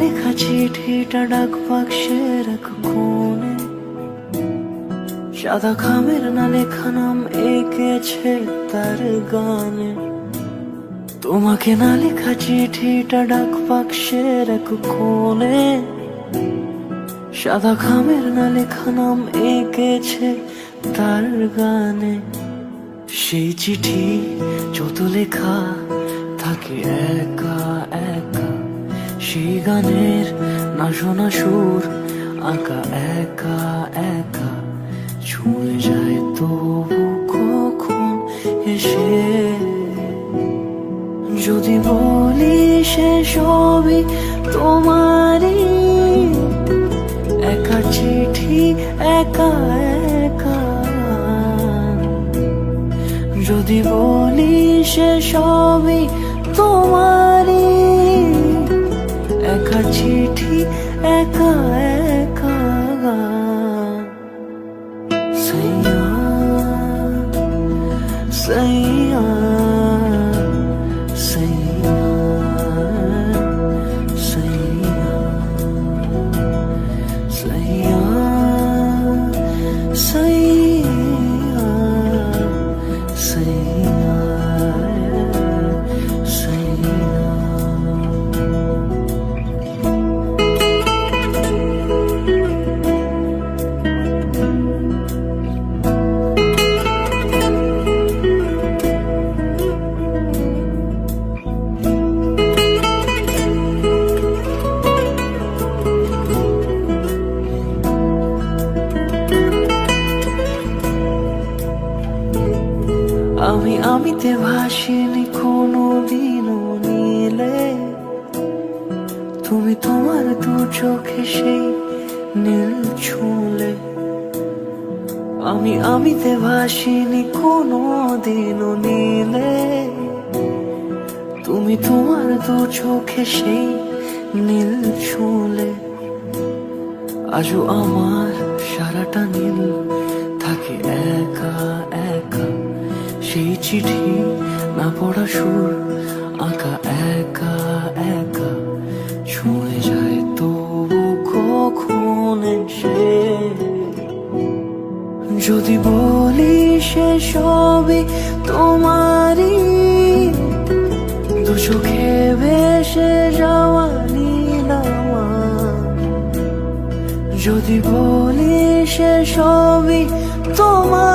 লেখা চিঠিটা ডাক বাক্সের এক কোণে, সাদা খামের না লেখা নাম এঁকেছে তার গানে। তোমাকে না লেখা চিঠিটা ডাক বাক্সের এক কোণে, সাদা খামের না লেখা নাম এঁকেছে তার গানে। সেই চিঠি যত লেখা থাকে একা একা, সেই গানের না শোনা সুর আঁকা একা একা, ছুঁয়ে যায় তবু কখন এসে। যদি বলি সে সবই তোমারই, একা চিঠি একা একা। যদি বলি সে সবই তোমারই, একা চিঠি একা একা। সাইয়া সাইয়া সাইয়া সাইয়া সাইয়া সাইয়া সাইয়া সাইয়া। আমিতে ভাসিনি কোনো দিনও নীলে, তুমি তোমার দু চোখে সেই নীল ছুঁলে। আমিতে ভাসিনি কোনো দিনও নীলে, তুমি তোমার দু চোখে সেই নীল ছুঁলে। আজও আমার সারাটা নীল থাকে একা একা, সেই চিঠি না পড়া সুর আঁকা একা একা, ছুঁয়ে যায় তবু কখন এসে। যদি বলি সে সবই তোমারই, দু চোখে ভেসে যাওয়া নীলামা। যদি বলি সে সবই তোমার।